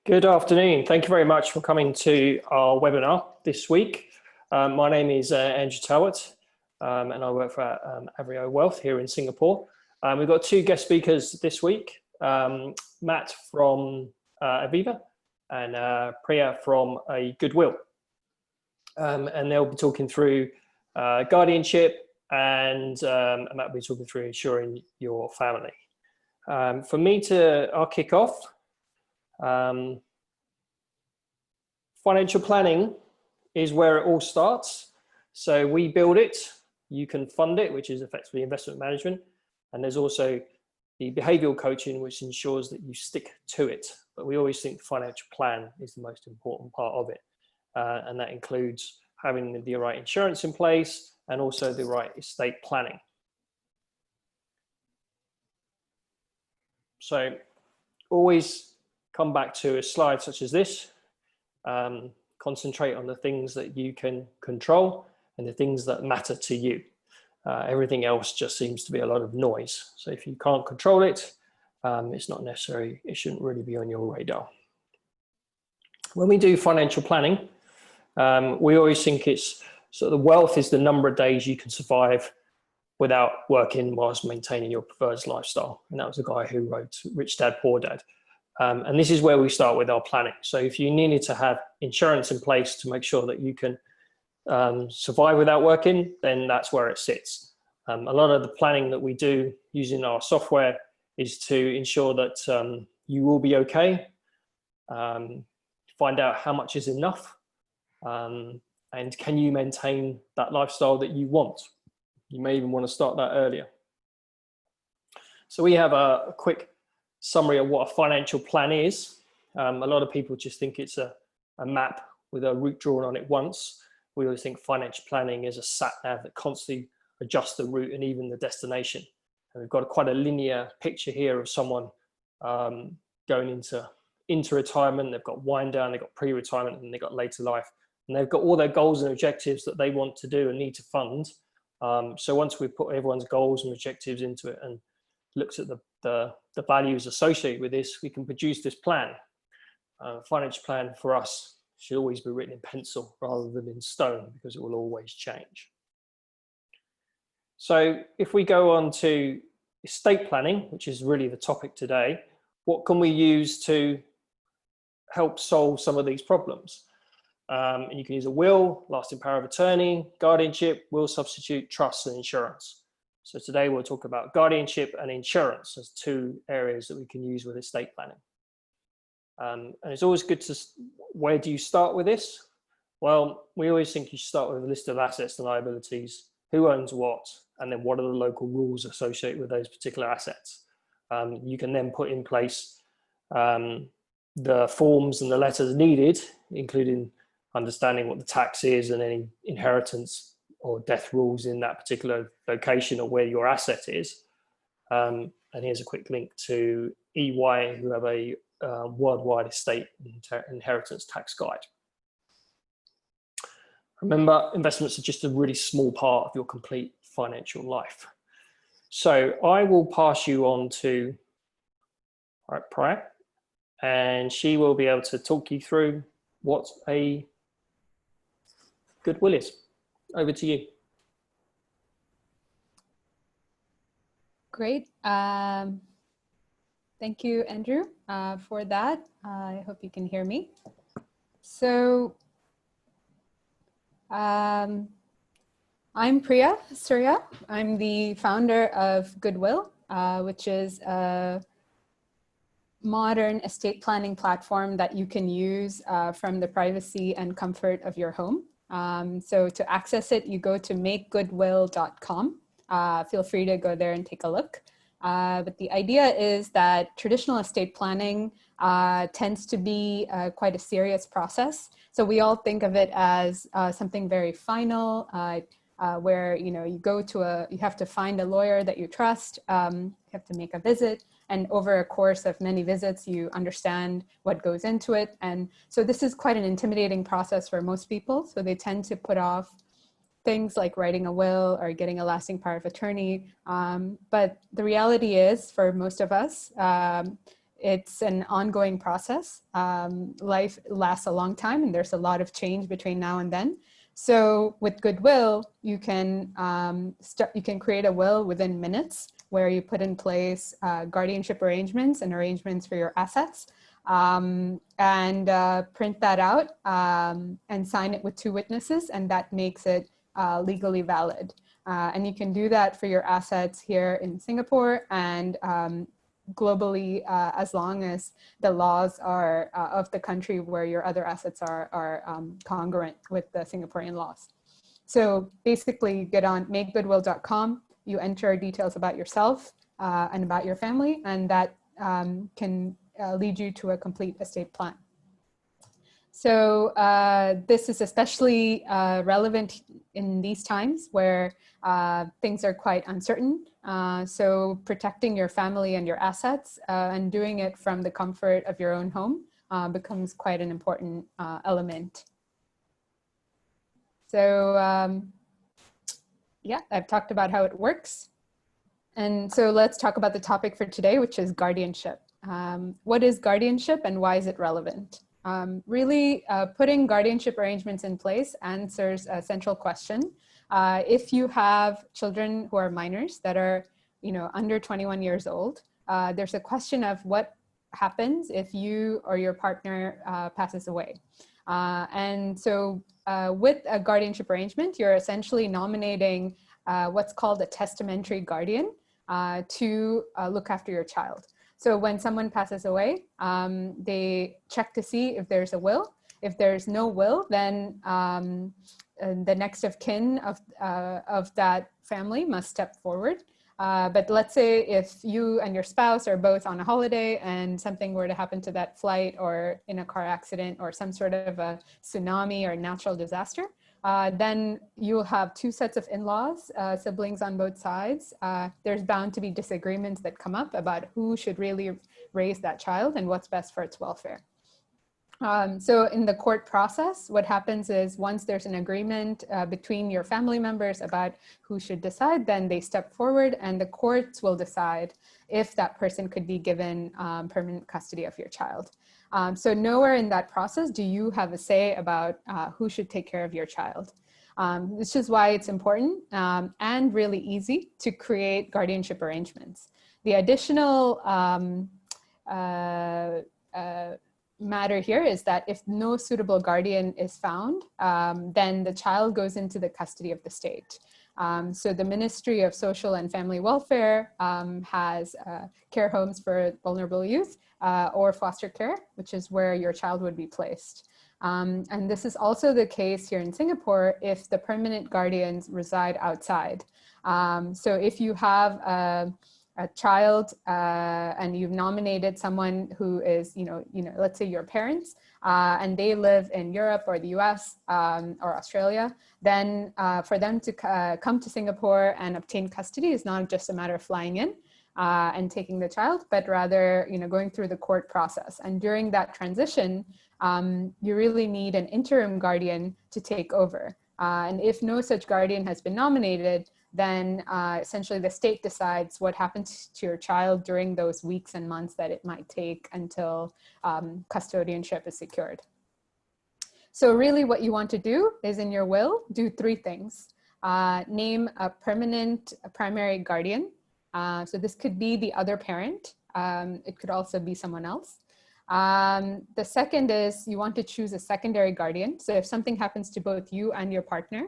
Good afternoon. Thank you very much for coming to our webinar this week. My name is Andrew Talbot, and I work for Aviva Wealth here in Singapore. We've got two guest speakers this week, Matt from Aviva and Priya from Goodwill. And they'll be talking through guardianship and Matt will be talking through insuring your family. I'll kick off. Financial planning is where it all starts. So we build it, you can fund it, which is effectively investment management. And there's also the behavioral coaching, which ensures that you stick to it. But we always think the financial plan is the most important part of it. And that includes having the right insurance in place and also the right estate planning. So always come back to a slide such as this. Concentrate on the things that you can control and the things that matter to you. Everything else just seems to be a lot of noise. So if you can't control it, it's not necessary, it shouldn't really be on your radar. When we do financial planning, we always think it's sort of the wealth is the number of days you can survive without working whilst maintaining your preferred lifestyle. And that was the guy who wrote Rich Dad, Poor Dad. And this is where we start with our planning. So if you needed to have insurance in place to make sure that you can survive without working, then that's where it sits. A lot of the planning that we do using our software is to ensure that you will be okay, find out how much is enough, and can you maintain that lifestyle that you want. You may even want to start that earlier. So we have a quick summary of what a financial plan is. A lot of people just think it's a map with a route drawn on it once. We always think financial planning is a sat nav that constantly adjusts the route and even the destination. And we've got quite a linear picture here of someone going into retirement. They've got wind down, they've got pre-retirement, and they've got later life. And they've got all their goals and objectives that they want to do and need to fund. So once we put everyone's goals and objectives into it and looks at the values associated with this, we can produce this plan. Financial plan for us should always be written in pencil rather than in stone because it will always change. So if we go on to estate planning, which is really the topic today, what can we use to help solve some of these problems? And you can use a will, lasting power of attorney, guardianship, will substitute, trust, and insurance. So today we'll talk about guardianship and insurance as two areas that we can use with estate planning. And it's always good to, where do you start with this? Well, we always think you start with a list of assets and liabilities, who owns what, and then what are the local rules associated with those particular assets. You can then put in place the forms and the letters needed, including understanding what the tax is and any inheritance or death rules in that particular location or where your asset is. And here's a quick link to EY, who have a worldwide estate inheritance tax guide. Remember, investments are just a really small part of your complete financial life. So I will pass you on to Priya, and she will be able to talk you through what a Goodwill is. Over to you. Great. Thank you, Andrew, for that. I hope you can hear me. So I'm Priya Surya. I'm the founder of Goodwill, which is a modern estate planning platform that you can use from the privacy and comfort of your home. So to access it, you go to makegoodwill.com. Feel free to go there and take a look. But the idea is that traditional estate planning tends to be quite a serious process. So we all think of it as something very final, where you have to find a lawyer that you trust, you have to make a visit, and over a course of many visits, you understand what goes into it. And so this is quite an intimidating process for most people. So they tend to put off things like writing a will or getting a lasting power of attorney. But the reality is, for most of us, it's an ongoing process. Life lasts a long time, and there's a lot of change between now and then. So with Goodwill, you can create a will within minutes, where you put in place guardianship arrangements and arrangements for your assets, and print that out and sign it with 2 witnesses, and that makes it legally valid. And you can do that for your assets here in Singapore and globally, as long as the laws are of the country where your other assets are congruent with the Singaporean laws. So basically, you get on makegoodwill.com, you enter details about yourself and about your family, and that can lead you to a complete estate plan. So this is especially relevant in these times where things are quite uncertain. So protecting your family and your assets and doing it from the comfort of your own home becomes quite an important element. So yeah, I've talked about how it works. And so let's talk about the topic for today, which is guardianship. What is guardianship and why is it relevant? Really, putting guardianship arrangements in place answers a central question. If you have children who are minors that are, under 21 years old, there's a question of what happens if you or your partner passes away. And so with a guardianship arrangement, you're essentially nominating what's called a testamentary guardian to look after your child. So when someone passes away, they check to see if there's a will. If there's no will, then the next of kin of that family must step forward. But let's say if you and your spouse are both on a holiday and something were to happen to that flight, or in a car accident, or some sort of a tsunami or natural disaster, then you'll have 2 sets of in-laws, siblings on both sides. There's bound to be disagreements that come up about who should really raise that child and what's best for its welfare. So in the court process, what happens is once there's an agreement between your family members about who should decide, then they step forward and the courts will decide if that person could be given permanent custody of your child. So nowhere in that process do you have a say about who should take care of your child. This is why it's important and really easy to create guardianship arrangements. The additional matter here is that if no suitable guardian is found, then the child goes into the custody of the state. So the Ministry of Social and Family Welfare has care homes for vulnerable youth or foster care, which is where your child would be placed. And this is also the case here in Singapore if the permanent guardians reside outside. So if you have a child and you've nominated someone who is, let's say your parents, and they live in Europe or the US or Australia, then for them to come to Singapore and obtain custody is not just a matter of flying in and taking the child, but rather, going through the court process. And during that transition, you really need an interim guardian to take over. And if no such guardian has been nominated, then essentially the state decides what happens to your child during those weeks and months that it might take until custodianship is secured. So really what you want to do is in your will, do 3 things. Name a permanent primary guardian. So this could be the other parent. It could also be someone else. The second is you want to choose a secondary guardian. So if something happens to both you and your partner,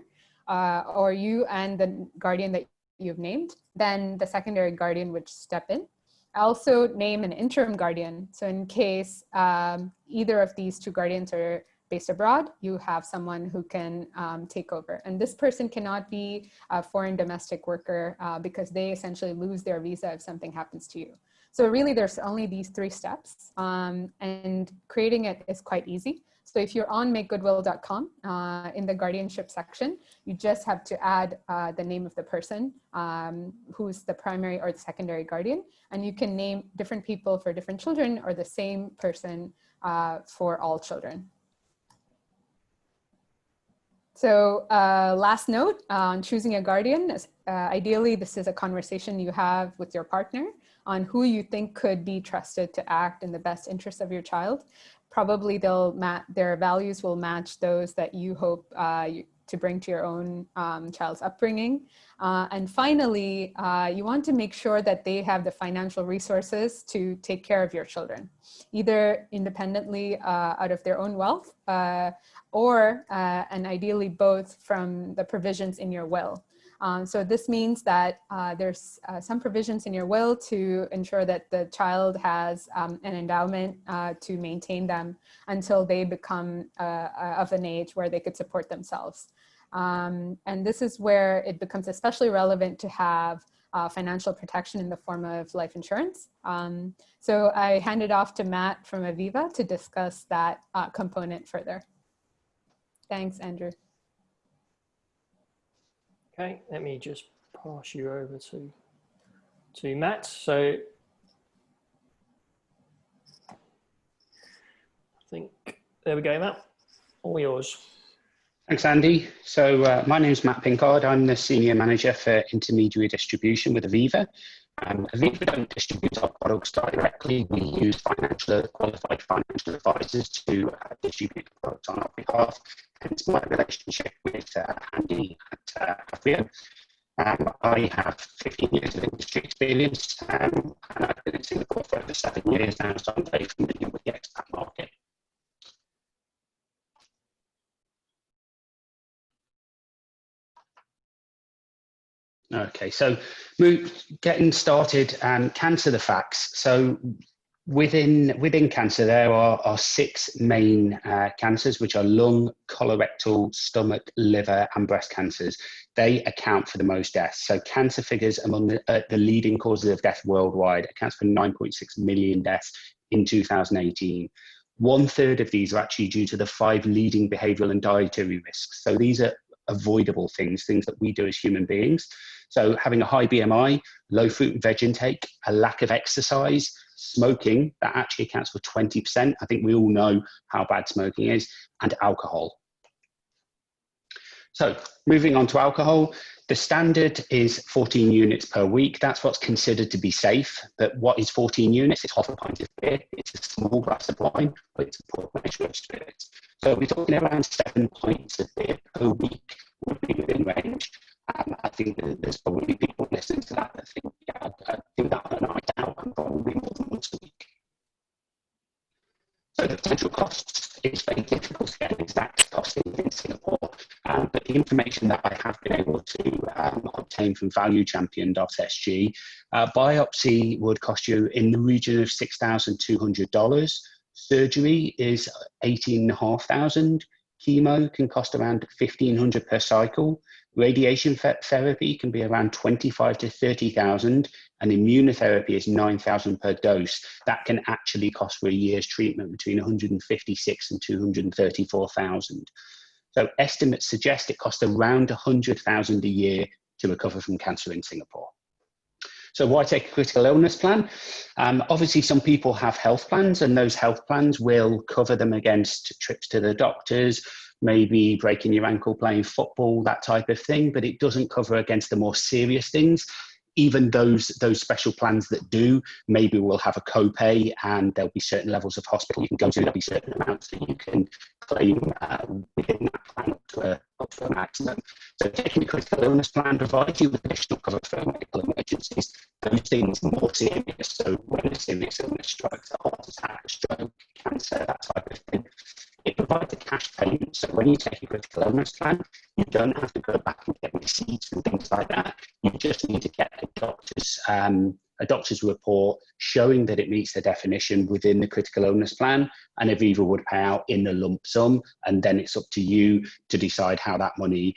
or you and the guardian that you've named, then the secondary guardian would step in. Also name an interim guardian. So in case either of these 2 guardians are based abroad, you have someone who can take over. And this person cannot be a foreign domestic worker because they essentially lose their visa if something happens to you. So really there's only these 3 steps and creating it is quite easy. So if you're on makegoodwill.com in the guardianship section, you just have to add the name of the person who's the primary or the secondary guardian, and you can name different people for different children or the same person for all children. So last note on choosing a guardian, ideally this is a conversation you have with your partner on who you think could be trusted to act in the best interest of your child. Probably their values will match those that you hope to bring to your own child's upbringing. And finally, you want to make sure that they have the financial resources to take care of your children, either independently out of their own wealth or, and ideally both, from the provisions in your will. So this means that there's some provisions in your will to ensure that the child has an endowment to maintain them until they become of an age where they could support themselves. And this is where it becomes especially relevant to have financial protection in the form of life insurance. So I hand it off to Matt from Aviva to discuss that component further. Thanks, Andrew. Okay, let me just pass you over to Matt. So I think, there we go, Matt, all yours. Thanks, Andy. So my name is Matt Pinkard. I'm the Senior Manager for Intermediary Distribution with Aviva. Aviva don't distribute our products directly. We use qualified financial advisors to distribute the products on our behalf. Hence my relationship with Andy at Aviva. I have 15 years of industry experience and I've been in Singapore for over 7 years now, so I'm very familiar with the expat market. Okay, so getting started, cancer, the facts. So within cancer, there are 6 main cancers, which are lung, colorectal, stomach, liver, and breast cancers. They account for the most deaths. So cancer figures among the leading causes of death worldwide accounts for 9.6 million deaths in 2018. 1/3 of these are actually due to the 5 leading behavioral and dietary risks. So these are avoidable things that we do as human beings. So having a high BMI, low fruit and veg intake, a lack of exercise, smoking, that actually accounts for 20%. I think we all know how bad smoking is, and alcohol. So moving on to alcohol, the standard is 14 units per week. That's what's considered to be safe. But what is 14 units? It's half a pint of beer. It's a small glass of wine, but it's a poor measure of spirits. So we're talking around 7 pints of beer per week would be within range. I think that there's probably people listening to that think, yeah, I do that on a night out and probably more than once a week. So the potential costs, it's very difficult to get an exact costing in Singapore, but the information that I have been able to obtain from valuechampion.sg, biopsy would cost you in the region of $6,200. Surgery is $18,500. Chemo can cost around $1,500 per cycle. Radiation therapy can be around $25,000 to $30,000, and immunotherapy is $9,000 per dose. That can actually cost for a year's treatment between $156,000 and $234,000. So estimates suggest it costs around $100,000 a year to recover from cancer in Singapore. So why take a critical illness plan? Obviously, some people have health plans, and those health plans will cover them against trips to the doctors, maybe breaking your ankle playing football, that type of thing, but it doesn't cover against the more serious things. Even those special plans that do, maybe will have a copay, and there'll be certain levels of hospital you can go to. There'll be certain amounts that you can claim within that plan up to a maximum. So taking a critical illness plan provides you with additional cover for medical emergencies. Those things are more serious. So when a serious illness strikes, a heart attack, stroke, cancer, that type of thing, it provides a cash payment. So when you take a critical illness plan, you don't have to go back and get receipts and things like that. You just need to get a doctor's report showing that it meets the definition within the critical illness plan, and Aviva would pay out in the lump sum, and then it's up to you to decide how that money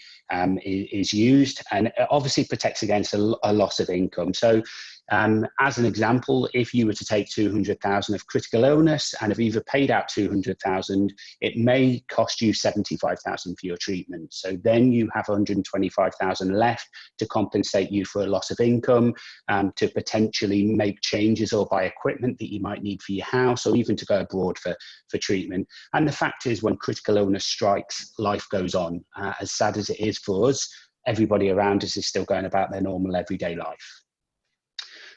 is used, and it obviously protects against a loss of income. So as an example, if you were to take 200,000 of critical illness and Aviva paid out 200,000, it may cost you 75,000 for your treatment. So then you have 125,000 left to compensate you for a loss of income, to potentially make changes or buy equipment that you might need for your house, or even to go abroad for treatment. And the fact is, when critical illness strikes, life goes on. As sad as it is for us, everybody around us is still going about their normal everyday life.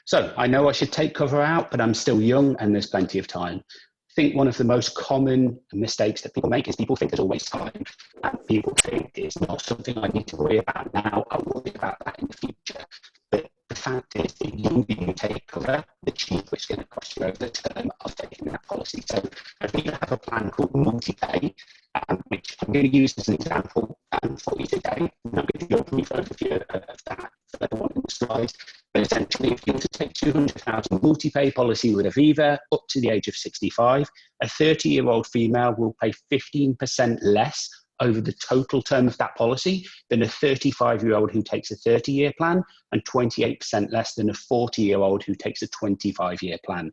So I know I should take cover out, but I'm still young and there's plenty of time. I think one of the most common mistakes that people make is people think there's always time, and people think it's not something I need to worry about now, I'll worry about that in the future. But the fact is, the younger you take cover, the cheaper it's going to cost you over the term of taking that policy. So we have a plan called multi-pay, which I'm going to use as an example for you today. I'm going to give you a brief overview of that further on in the slides. But essentially, if you were to take 200,000 multi-pay policy with Aviva up to the age of 65, a 30-year-old female will pay 15% less over the total term of that policy than a 35-year-old who takes a 30-year plan, and 28% less than a 40-year-old who takes a 25-year plan.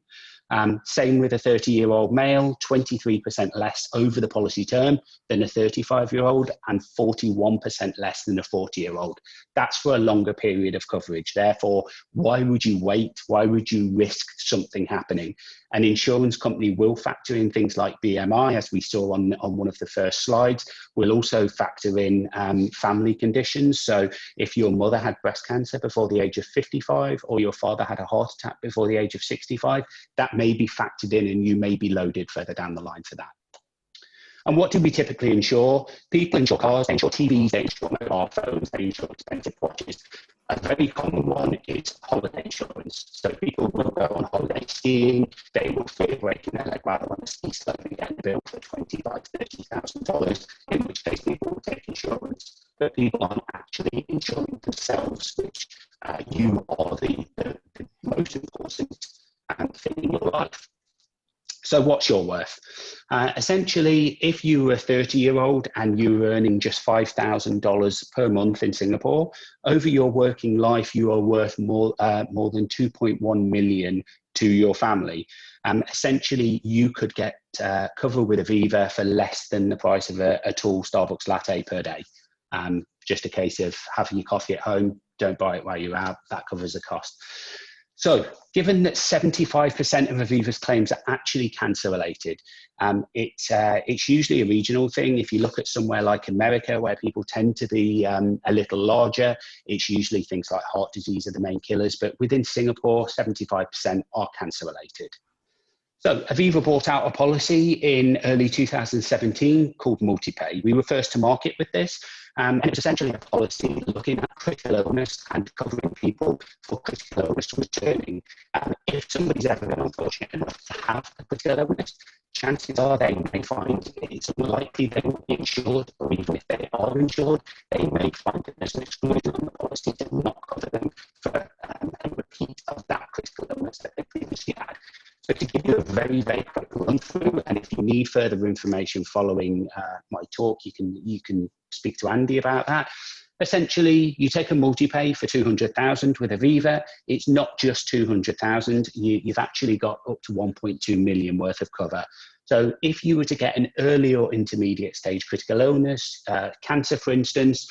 Same with a 30-year-old male, 23% less over the policy term than a 35-year-old, and 41% less than a 40-year-old. That's for a longer period of coverage. Therefore, why would you wait? Why would you risk something happening? An insurance company will factor in things like BMI, as we saw on one of the first slides. We'll also factor in family conditions. So if your mother had breast cancer before the age of 55, or your father had a heart attack before the age of 65, that may be factored in, and you may be loaded further down the line for that. And what do we typically insure? People insure cars, they insure TVs, they insure mobile phones, they insure expensive watches. A very common one is holiday insurance. So people will go on holiday skiing, they will fear breaking their leg while they're on a ski slope and get a bill for $25,000 to $30,000, in which case people will take insurance. But people aren't actually insuring themselves, which you are the most important thing in your life. So what's your worth? Essentially, if you were a 30-year-old and you were earning just $5,000 per month in Singapore, over your working life, you are worth more than 2.1 million to your family. Essentially, you could get cover with Aviva for less than the price of a tall Starbucks latte per day. Just a case of having your coffee at home, don't buy it while you're out, that covers the cost. So given that 75% of Aviva's claims are actually cancer related, it's usually a regional thing. If you look at somewhere like America, where people tend to be a little larger, it's usually things like heart disease are the main killers. But within Singapore, 75% are cancer related. So Aviva brought out a policy in early 2017 called MultiPay. We were first to market with this, and it's essentially a policy looking at critical illness and covering people for critical illness returning. If somebody's ever been unfortunate enough to have a critical illness, chances are they may find it's unlikely they will be insured, or even if they are insured, they may find that there's an exclusion on the policy to not cover them for a repeat of that critical illness that they previously had. So to give you a very, very quick run through, and if you need further information following my talk, you can speak to Andy about that. Essentially, you take a multi-pay for 200,000 with Aviva. It's not just 200,000. You've actually got up to 1.2 million worth of cover. So if you were to get an early or intermediate stage critical illness, cancer, for instance,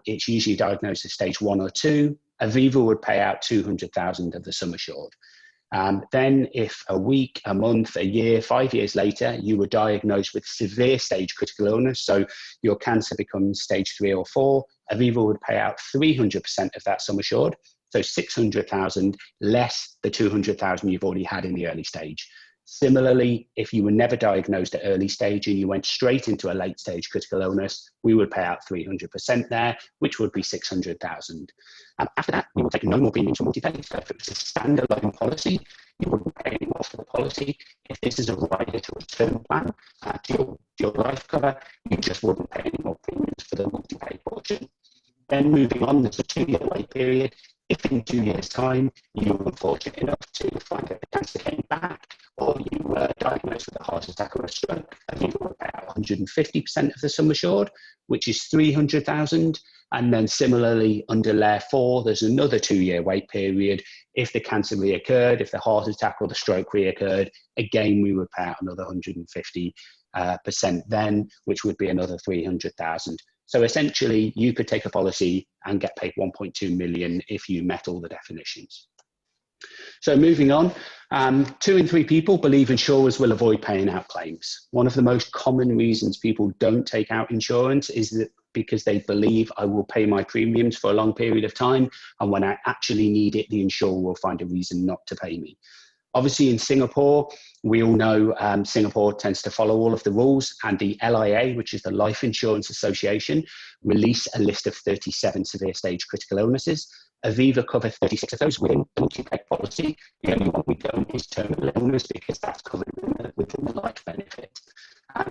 it's usually diagnosed as stage 1 or 2. Aviva would pay out 200,000 of the sum assured. Then if a week, a month, a year, 5 years later, you were diagnosed with severe stage critical illness, so your cancer becomes stage 3 or 4, Aviva would pay out 300% of that sum assured, so 600,000 less the 200,000 you've already had in the early stage. Similarly, if you were never diagnosed at early stage and you went straight into a late stage critical illness, we would pay out 300% there, which would be 600,000. After that, we would take no more premiums for multi-pay. So if it was a standalone policy, you wouldn't pay any more for the policy. If this is a rider to return plan to your life cover, you just wouldn't pay any more premiums for the multi-pay portion. Then moving on, there's a 2-year wait period. If in 2 years' time you were unfortunate enough to find that the cancer came back, or you were diagnosed with a heart attack or a stroke, Aviva would pay out 150% of the sum assured, which is 300,000. And then similarly, under Layer 4, there's another 2-year wait period. If the cancer reoccurred, if the heart attack or the stroke reoccurred, again, we would pay out another 150% then, which would be another 300,000. So essentially, you could take a policy and get paid 1.2 million if you met all the definitions. So moving on, 2 in 3 people believe insurers will avoid paying out claims. One of the most common reasons people don't take out insurance is that because they believe I will pay my premiums for a long period of time, and when I actually need it, the insurer will find a reason not to pay me. Obviously, in Singapore, we all know Singapore tends to follow all of the rules, and the LIA, which is the Life Insurance Association, release a list of 37 severe stage critical illnesses. Aviva cover 36 of those within the multi-pay policy. The only one we don't is terminal illness, because that's covered within the life benefit.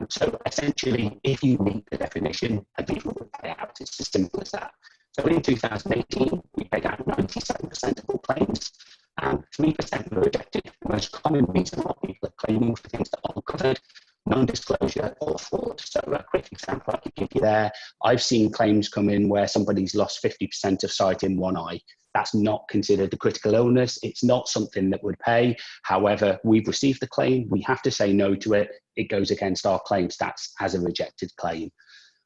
So essentially, if you meet the definition, Aviva will pay out. It's as simple as that. So in 2018, we paid out 97% of all claims. 3% were rejected. The most common reason why people are claiming for things that aren't covered: non-disclosure or fraud. So a quick example I could give you there: I've seen claims come in where somebody's lost 50% of sight in one eye. That's not considered a critical illness. It's not something that would pay. However, we've received the claim. We have to say no to it. It goes against our claim stats as a rejected claim.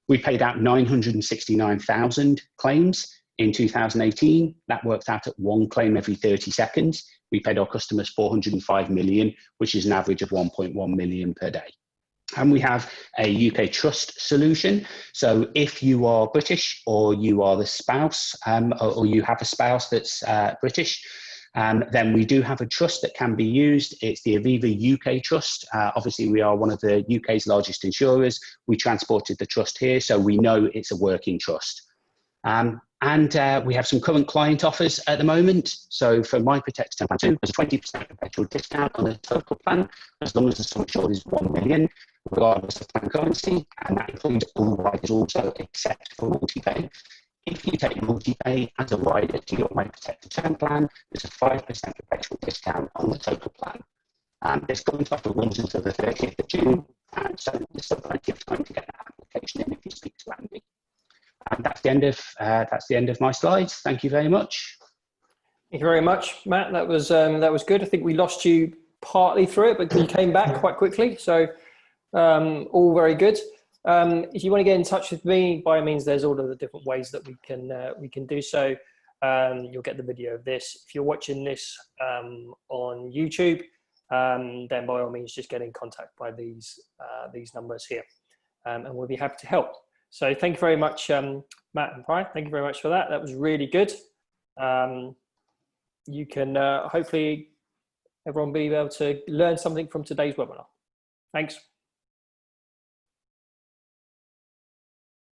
We paid out 969,000 claims. In 2018, that worked out at one claim every 30 seconds. We paid our customers 405 million, which is an average of 1.1 million per day. And we have a UK trust solution. So if you are British, or you are the spouse, or you have a spouse that's British, then we do have a trust that can be used. It's the Aviva UK Trust. Obviously, we are one of the UK's largest insurers. We transported the trust here, so we know it's a working trust. We have some current client offers at the moment. So for My Protect Term Plan 2, there's a 20% perpetual discount on the total plan, as long as the sum assured is 1 million, regardless of plan currency, and that includes all riders also, except for multi-pay. If you take multi-pay as a rider to your My Protect Term Plan, there's a 5% perpetual discount on the total plan. This current offer runs until the 30th of June, and so there's still plenty of time to get that application in if you speak to Andy. And that's the end of my slides. Thank you very much. Thank you very much, Matt. That was good. I think we lost you partly through it, but you came back quite quickly. So all very good. If you want to get in touch with me, by all means, there's all of the different ways that we can do so. You'll get the video of this. If you're watching this on YouTube, then by all means, just get in contact by these numbers here, and we'll be happy to help. So thank you very much, Matt and Brian. Thank you very much for that. That was really good. You can hopefully everyone be able to learn something from today's webinar. Thanks.